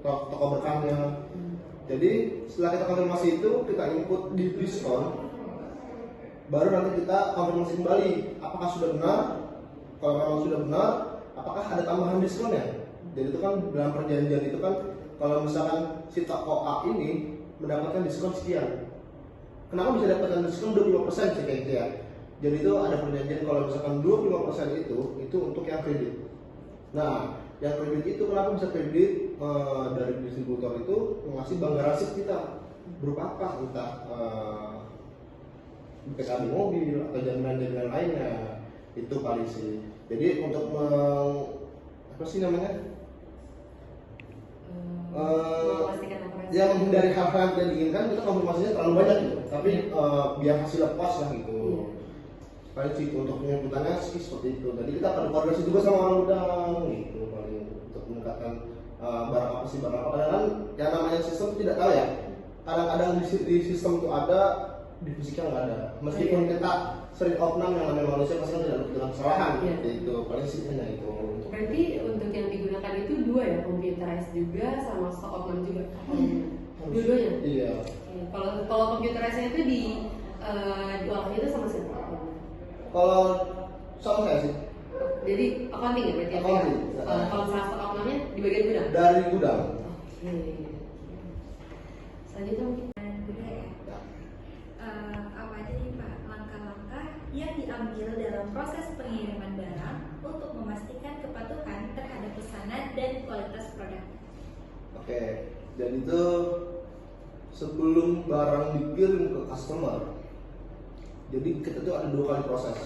toko berkahnya. Jadi setelah kita konfirmasi itu, kita input di diskon, baru nanti kita konfirmasi kembali apakah sudah benar. Kalau memang sudah benar, apakah ada tambahan diskonnya. Jadi itu kan dalam perjanjian itu kan, kalau misalkan si toko A ini mendapatkan diskon sekian, kenapa bisa dapatkan diskon 25% sih kayak gitu ya. Jadi itu ada perjanjian kalau misalkan 25% itu untuk yang kredit. Nah, yang kredit itu kenapa bisa kredit? Dari distributor itu mengasih bank garansi kita berupa apa? Entah PKB mobil atau jaminan-jaminan lainnya. Itu paling sih. Jadi untuk apa sih namanya? Yang menghindari hal-hal yang tidak diinginkan, kita konfirmasinya terlalu banyak gitu. Tapi biar hasilnya puas lah gitu. Paling sih untuk penyebutannya sih seperti itu. Jadi kita akan koordinasi juga sama orang gudang gitu, paling untuk meningkatkan barang apa sih barang apa. Kadang-kadang yang namanya sistem tidak tahu ya. Kadang-kadang di sistem itu ada, di fisiknya nggak ada. Meskipun kita sering opnam yang namanya manusia pasti kan tidak luput dengan kesalahan. Itu paling sih hanya itu. Berarti untuk yang digunakan itu dua ya, computerized juga sama stock opnam juga. Dua-duanya. Iya. Kalau computerized itu diolahnya itu sama siapa? Kalau sama saya sih. Jadi accounting ya berarti? Accounting. Kalau misalnya stock opnamnya di bagian gudang? Dari gudang. Oke. Selanjutnya mungkin apa aja nih Pak langkah-langkah yang diambil dalam proses pengiriman barang untuk memastikan kepatuhan terhadap pesanan dan kualitas produk? Oke, jadi itu sebelum barang dikirim ke customer, jadi kita tuh ada 2 kali proses.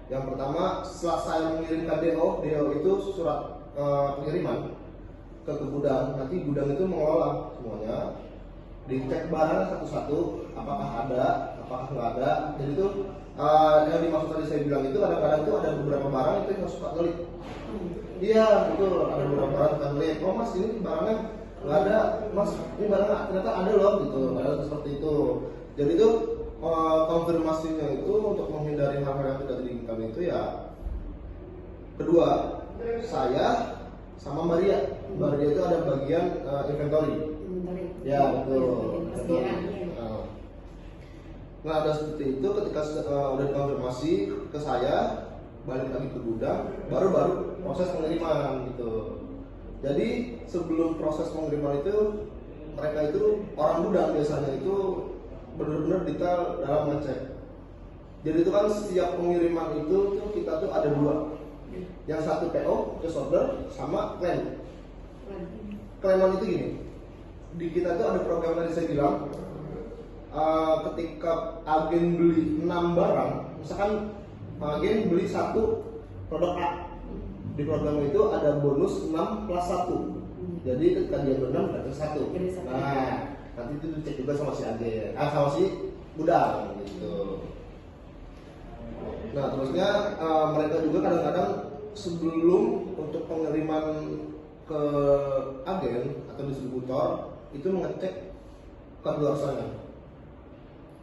Yang pertama, setelah saya mengirimkan DO itu surat pengiriman ke gudang, nanti gudang itu mengelola semuanya, dicek barang satu-satu, apakah ada, apakah nggak ada. Jadi itu yang dimaksud tadi saya bilang itu kadang-kadang itu ada beberapa barang itu yang suka ngelit. Iya betul, ada beberapa barang suka ngelit. Oh mas, ini barangnya nggak ada, mas ini barangnya ternyata ada loh gitu. Kadang seperti itu. Jadi itu konfirmasinya itu untuk menghindari hal-hal yang tidak diinginkan itu ya. Kedua, saya sama Maria itu ada bagian inventory. Ya betul. Nah ada seperti itu, ketika udah dikonfirmasi ke saya, balik lagi ke gudang, baru proses pengiriman gitu. Jadi sebelum proses pengiriman itu, mereka itu orang gudang biasanya itu benar-benar detail dalam ngecek. Jadi itu kan setiap pengiriman itu tuh kita tuh ada 2. Yang satu PO, purchase order, sama claim. Claiman itu gini, di kita tuh ada program tadi saya bilang, ketika agen beli 6 barang, misalkan agen beli 1 produk A, di program itu ada bonus 6 plus 1. Jadi ketika dia beli 6 dapat 1. Nah, nanti itu dicek juga sama si agen, sama si gudang gitu. Nah, terusnya mereka juga kadang-kadang sebelum untuk pengiriman ke agen atau distributor itu mengecek kedaluarsanya.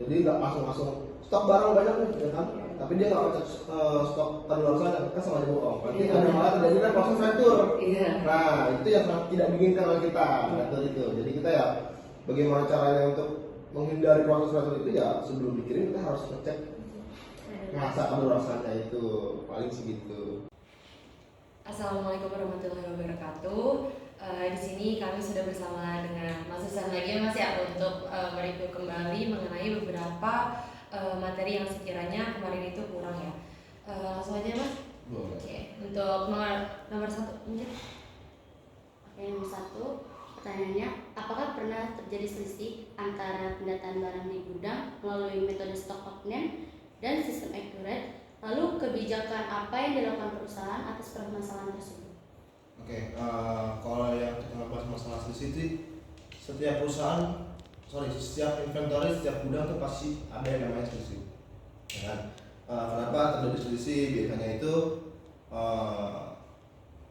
Jadi nggak langsung stok barang banyak nih, ya kan? Tapi dia nggak ngecek stok kedaluarsanya, kan sama aja bohong. Berarti ada malah terjadi kan proses retur. Nah, itu yang sangat tidak diinginkan oleh kita, retur itu. Jadi kita ya bagaimana caranya untuk menghindari proses retur itu ya sebelum dikirim kita harus ngecek masa kedaluarsanya itu, paling segitu. Assalamualaikum warahmatullahi wabarakatuh. Di sini kami sudah bersama dengan Mas Susan lagi ya Mas ya untuk mereview kembali mengenai beberapa materi yang sekiranya kemarin itu kurang ya. Langsung aja Mas. Oke. Untuk nomor 1 mungkin. Oke, nomor 1 pertanyaannya, apakah pernah terjadi selisih antara pendataan barang di gudang melalui metode stock option dan sistem accurate? Lalu kebijakan apa yang dilakukan perusahaan atas permasalahan tersebut? Oke, kalau yang kita bahas masalah selisih, setiap inventory, setiap gudang tuh pasti ada yang namanya selisih. Ya kan? Kenapa terjadi selisih? Biasanya itu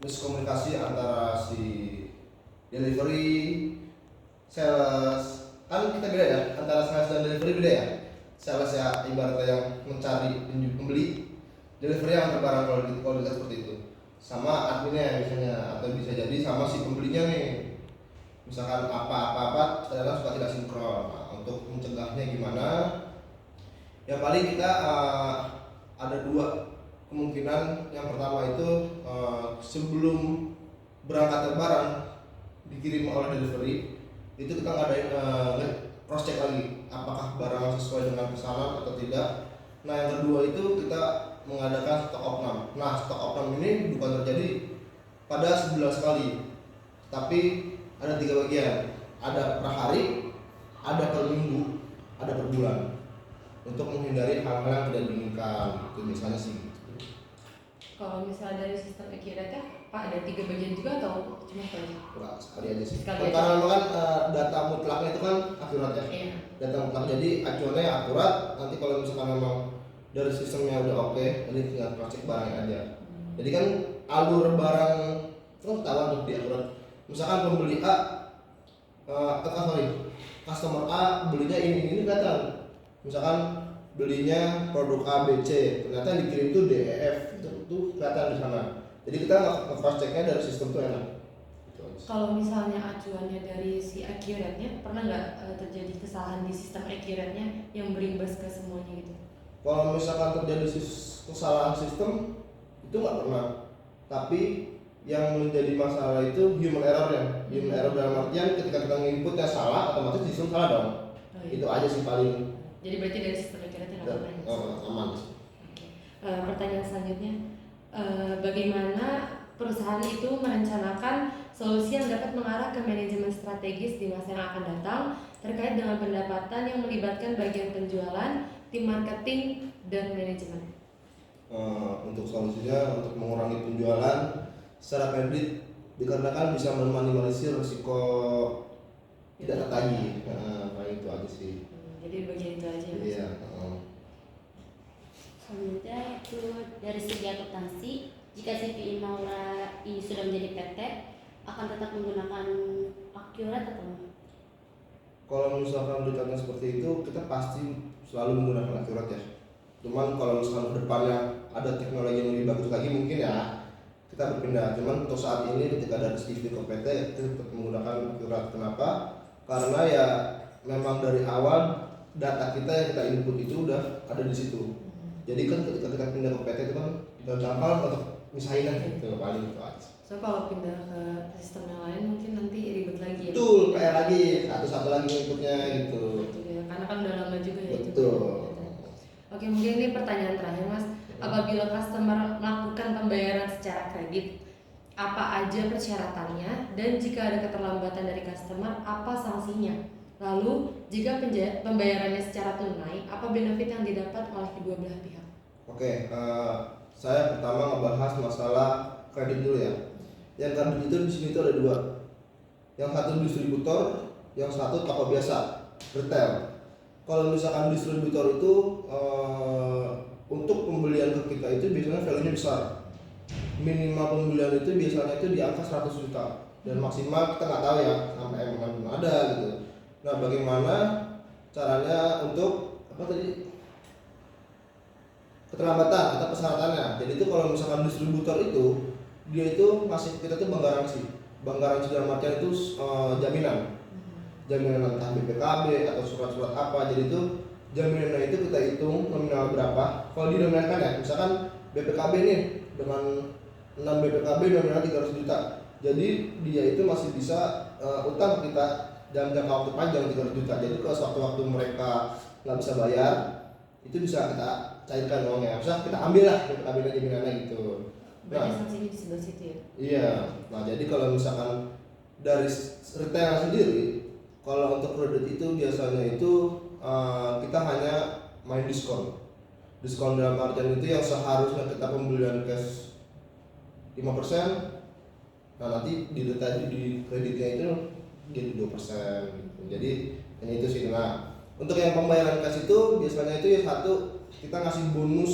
miskomunikasi antara si delivery, sales, kan kita beda ya, antara sales dan delivery beda ya. Sales ya ibaratnya yang mencari pembeli, delivery yang barang kualitas seperti itu, sama adminnya misalnya, atau bisa jadi sama si pembelinya nih. misalkan apa-apa kadang suka tidak sinkron. Nah, untuk mencegahnya gimana? Yang paling kita ada dua kemungkinan. Yang pertama itu sebelum berangkat barang dikirim oleh delivery itu kita ngadain cross check lagi apakah barang sesuai dengan pesanan atau tidak. Nah yang kedua itu kita mengadakan stok opnam. Nah stok opnam ini bukan terjadi pada sebulan sekali, tapi ada 3 bagian. Ada per hari, ada per minggu, ada per bulan, untuk menghindari hal-hal yang tidak diinginkan. Itu misalnya sih. Kalau misalnya dari sistem accurate-nya, Pak, ada 3 bagian juga atau cuma satu aja? Enggak, sekali aja sih. Sekali aja. Karena memang kan data mutlaknya itu kan akurat ya. Iya. Data mutlak, jadi acuannya akurat. Nanti kalau misalkan memang dari sistemnya udah oke, jadi tinggal cross check barangnya aja. Jadi kan alur barang itu kan ketahuan tuh di akurat. Misalkan pembeli A, customer A belinya ini kelihatan. Misalkan belinya produk A, B, C, ternyata dikirim tuh D, E, F, itu kelihatan di sana. Jadi kita nge-cross checknya dari sistem tuh enak. Gitu aja. Kalau misalnya acuannya dari si accurate-nya, pernah nggak terjadi kesalahan di sistem accurate-nya yang berimbas ke semuanya gitu? Kalau misalkan terjadi kesalahan sistem itu nggak pernah. Tapi yang menjadi masalah itu human error-nya. Human error dalam artian ketika kita nginputnya salah, otomatis sistem salah dong. Oh, iya. Itu aja sih paling. Jadi berarti dari sistem accurate-nya nggak pernah. Aman. Oke. Pertanyaan selanjutnya, bagaimana perusahaan itu merencanakan solusi yang dapat mengarah ke manajemen strategis di masa yang akan datang terkait dengan pendapatan yang melibatkan bagian penjualan, tim marketing, dan manajemen? Untuk solusinya untuk mengurangi penjualan secara kredit dikarenakan bisa meminimalisir risiko tidak tertagih. Nah itu aja sih. Jadi bagian itu aja ya, Mas? Iya. Selanjutnya itu dari segi akuntansi, jika CPI Maura ini sudah menjadi PT, akan tetap menggunakan akurat atau enggak? Kalau misalkan ditanya seperti itu, kita pasti selalu menggunakan akurat ya. Cuman kalau misalkan kedepannya ada teknologi yang lebih bagus lagi mungkin ya kita berpindah. Cuman untuk saat ini ketika ada CV ke PT kita tetap menggunakan akurat. Kenapa? Karena ya memang dari awal data kita yang kita input itu udah ada di situ. Jadi kan ketika kita pindah ke PT itu kan udah gampang untuk misahin kan gitu paling itu aja. So kalau pindah ke sistem yang lain mungkin nanti ribet lagi ya? Betul, PR lagi, satu-satu lagi inputnya gitu. Betul ya, karena kan udah lama juga ya. Betul. Oke, mungkin ini pertanyaan terakhir Mas. Apabila customer melakukan pembayaran secara kredit, apa aja persyaratannya? Dan jika ada keterlambatan dari customer, apa sanksinya? Lalu, jika pembayarannya secara tunai, apa benefit yang didapat oleh kedua belah pihak? Oke, saya pertama ngebahas masalah kredit dulu ya. Yang kredit itu di sini tuh ada 2. Yang satu distributor, yang satu toko biasa, retail. Kalau misalkan distributor itu untuk pembelian ke kita itu biasanya value-nya besar. Minimal pembelian itu biasanya itu di angka 100 juta dan maksimal kita nggak tahu ya sampai belum ada gitu. Nah, bagaimana caranya untuk keterlambatan atau persyaratannya? Jadi itu kalau misalkan distributor itu dia itu masih kita tuh bank garansi dalam artian itu jaminan entah BPKB atau surat-surat apa. Jadi itu jaminannya itu kita hitung nominal berapa. Kalau dinominalkan ya, misalkan BPKB nih dengan 6 BPKB nominal 300 juta. Jadi dia itu masih bisa utang kita dalam jangka waktu panjang 300 juta. Jadi kalau sewaktu-waktu mereka nggak bisa bayar, itu bisa kita cairkan uangnya. Bisa kita ambil lah BPKB-nya jaminannya gitu. Berarti sanksinya di sebelah situ ya? Iya. Nah jadi kalau misalkan dari retail sendiri, kalau untuk kredit itu biasanya itu kita hanya main diskon dalam artian itu yang seharusnya kita pembelian cash 5%, nah nanti di kreditnya itu jadi 2% gitu. Jadi ini itu sih. Nah untuk yang pembayaran cash itu biasanya itu ya satu kita ngasih bonus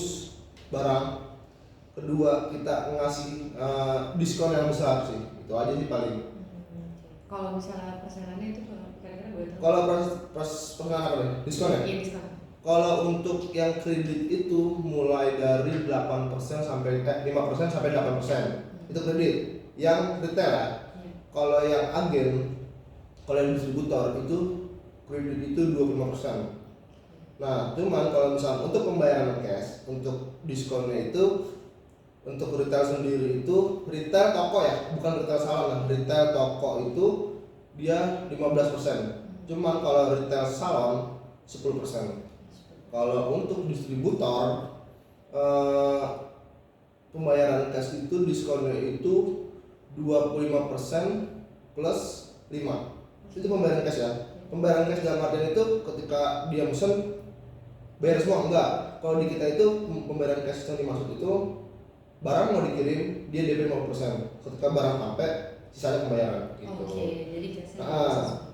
barang, kedua kita ngasih diskon yang besar sih. Itu aja sih paling. Kalau misalnya persenannya itu kira-kira boleh tahu? Kalau persenan apa nih? Diskon ya? Iya, diskon. Kalau untuk yang kredit itu mulai dari 8% sampai 5% sampai 8%. Itu kredit. Yang retail ya. Iya. Kalau yang agen Kalau yang distributor itu kredit itu 25%. Nah, cuman kalau misalnya untuk pembayaran cash, untuk diskonnya itu untuk retail sendiri itu retail toko ya, bukan retail salon. Retail toko itu dia 15%. Cuman kalau retail salon 10%. Kalau untuk distributor pembayaran cash itu diskonnya itu 25% plus 5. Itu pembayaran cash ya. Pembayaran cash dalam artian itu ketika dia mesen bayar semua enggak. Kalau di kita itu pembayaran cash yang dimaksud itu barang mau dikirim dia DP 50%. Ketika barang sampai sisanya pembayaran gitu. Oke, jadi cashnya Nah,